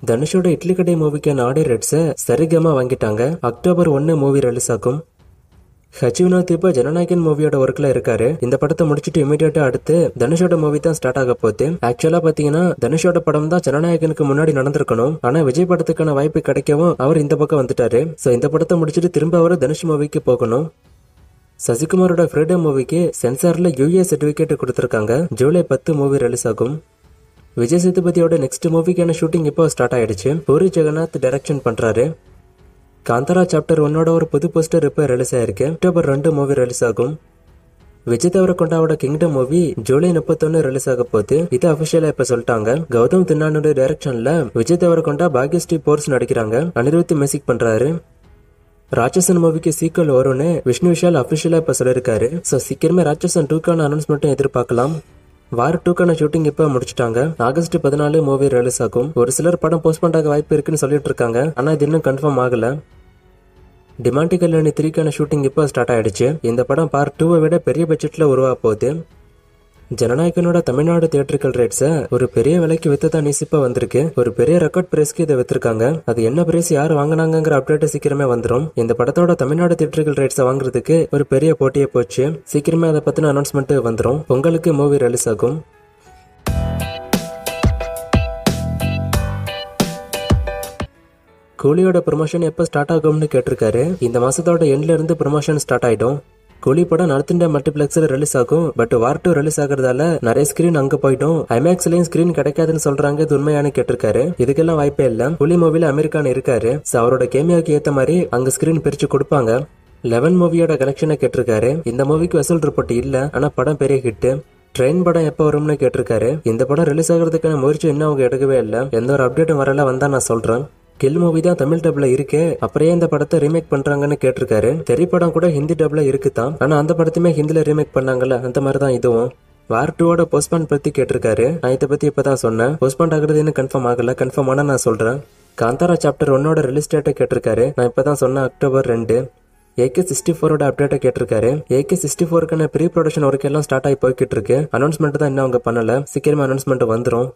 தனுஷோட இட்லி கடை மூவிக்கான ஆடியோ ரைட்ஸை சரிகமா வாங்கிட்டாங்க. அக்டோபர் 1 மூவி ரிலீஸ் ஆகும். ஹச்சிவினோத் இப்ப ஜனநாயகன் மூவியோட ஒர்க்ல இருக்காரு. இந்த படத்தை முடிச்சுட்டு இமீடியட்டா அடுத்து தனுஷோட மூவி தான் ஸ்டார்ட் ஆக போகுது. ஆக்சுவலா பாத்தீங்கன்னா தனுஷோட படம் தான் ஜனநாயகனுக்கு முன்னாடி நடந்திருக்கணும். ஆனா விஜய் படத்துக்கான வாய்ப்பு கிடைக்கவும் அவர் இந்த பக்கம் வந்துட்டாரு. சோ இந்த படத்தை முடிச்சுட்டு திரும்ப அவர் தனுஷ் மூவிக்கு போகணும். சசிகுமாரோட ஃப்ரீடம் மூவிக்கு சென்சார்ல யூஏ சர்டிபிகேட் கொடுத்திருக்காங்க. ஜூலை 10 மூவி ரிலீஸ் ஆகும். விஜய் சேதுபதியோட நெக்ஸ்ட் மூவிக்கான ஷூட்டிங் இப்போ ஸ்டார்ட் ஆயிடுச்சு. பூரி ஜெகநாத் டைரக்ஷன் பண்றாரு. காந்தாரா சாப்டர் 1ஓட ஒரு புது போஸ்டர் இப்ப ரிலீஸ் ஆயிருக்கு. அக்டோபர் 2 மூவி ரிலீஸ் ஆகும். விஜய் தேவரகொண்டாவோட கிங்டம் மூவி ஜூலை 31 ரிலீஸ் ஆக போகுது. இது அபிஷியலா இப்ப சொல்லிட்டாங்க. கௌதம் தின்னானோட டைரக்ஷன்ல விஜய் தேவரகொண்டா பாக்யஸ்ரீ போர்ஸ் நடிக்கிறாங்க. அனிருத் மியூசிக் பண்றாரு. ராட்சசன் மூவிக்கு சீக்வல் வரும்னு விஷ்ணு விஷால் அபிஷியலா இப்ப சொல்லிருக்காரு. சோ சீக்கிரமே ராட்சசன் 2க்கான அனௌன்ஸ்மெண்ட்டும் எதிர்பார்க்கலாம். வார் 2க்கான ஷூட்டிங் இப்ப முடிச்சிட்டாங்க. ஆகஸ்ட் 14 மூவி ரிலீஸ் ஆகும். ஒரு சிலர் படம் போஸ்ட்போன் ஆக வாய்ப்பு இருக்குன்னு சொல்லிட்டு இருக்காங்க. ஆனா இது இன்னும் கன்ஃபார்ம் ஆகல. டிமாண்டி கல்யாணி 3க்கான ஷூட்டிங் இப்ப ஸ்டார்ட் ஆயிடுச்சு. இந்த படம் பார்ட் 2 விட பெரிய பட்ஜெட்ல உருவா போகுது. ஜனநாயகனோட தமிழ்நாடு தியேட்டரிக்கல் ரைட்ஸ ஒரு பெரிய விலைக்கு வித்ததா நியூஸ் இப்ப வந்திருக்கு. ஒரு பெரிய ரெக்கார்ட் பிரைஸ்க்கு இதை வித்திருக்காங்க. அது என்ன பிரைஸ் யார் வாங்கினாங்கிற அப்டேட் சீக்கிரமே வந்துடும். இந்த படத்தோட தமிழ்நாடு தியேட்டரிக்கல் ரைட்ஸை வாங்குறதுக்கு ஒரு பெரிய போட்டியே போச்சு. சீக்கிரமே அதை பத்தின அனௌன்ஸ்மெண்ட் வந்துடும். பொங்கலுக்கு மூவி ரிலீஸ் ஆகும். கூலியோட ப்ரமோஷன் எப்ப ஸ்டார்ட் ஆகும்னு கேட்டிருக்காரு. இந்த மாசத்தோட எண்ட்ல இருந்து ப்ரமோஷன் ஸ்டார்ட் ஆயிடும். கூலி படம் நார்த் இந்தியா மல்டிபிளெக்ஸ்ல ரிலீஸ் ஆகும். பட் வார் 2 ரிலீஸ் ஆகுறதால நிறைய ஸ்கிரீன் அங்க போயிடும். ஐமேக்ஸ்லயும் ஸ்கிரீன் கிடைக்காதுன்னு சொல்றாங்க. இது உண்மையான கேட்டிருக்காரு. இதுக்கெல்லாம் வாய்ப்பே இல்ல. கூலி மூவில அமெரிக்கான இருக்காரு. அவரோட கேமியாவுக்கு ஏத்த மாதிரி அங்க ஸ்கிரீன் பிரிச்சு கொடுப்பாங்க. 11 மூவியோட கனெக்ஷனை கேட்டிருக்காரு. இந்த மூவிக்கு வசூல் ரிப்போர்ட் இல்ல. ஆனா படம் பெரிய ஹிட். ட்ரெயின் படம் எப்ப வரும்னு கேட்டிருக்காரு. இந்த படம் ரிலீஸ் ஆகிறதுக்கான முயற்சி இன்னும் அவங்க எடுக்கவே இல்ல. எந்த ஒரு அப்டேட்டும் வரல. வந்தா நான் சொல்றேன். கில் மூவி தான் தமிழ் டப்ல இருக்கு. அப்புறம் இந்த படத்தை ரீமேக் பண்றாங்கன்னு கேட்டிருக்காரு. திரைப்படம் கூட ஹிந்தி டப்ல இருக்குதான். ஆனா அந்த படத்தையுமே ஹிந்தில ரீமேக் பண்ணாங்கல்ல, அந்த மாதிரி தான் இதுவும். வார் 2ஓட போஸ்ட்பான் பத்தி கேட்டிருக்காரு. நான் இதை பத்தி இப்பதான் சொன்னேன். போஸ்ட்பான் ஆகுறது இன்னும் கன்ஃபார்ம் ஆகல. கன்ஃபார்ம் ஆனா நான் சொல்றேன். காந்தாரா சாப்டர் 1ஓட ரிலீஸ் டேட்டை கேட்டிருக்காரு. நான் இப்பதான் சொன்னேன் அக்டோபர் 2. AK64ஓட அப்டேட்டை கேட்டிருக்காரு. AK64க்கான ப்ரீ ப்ரொடக்ஷன் ஒர்க் எல்லாம் ஸ்டார்ட் ஆகி போய்கிட்டு இருக்கு. அனௌன்ஸ்மெண்ட் தான் இன்னும் அவங்க பண்ணல. சீக்கிரமா அனௌன்ஸ்மெண்ட் வந்துடும்.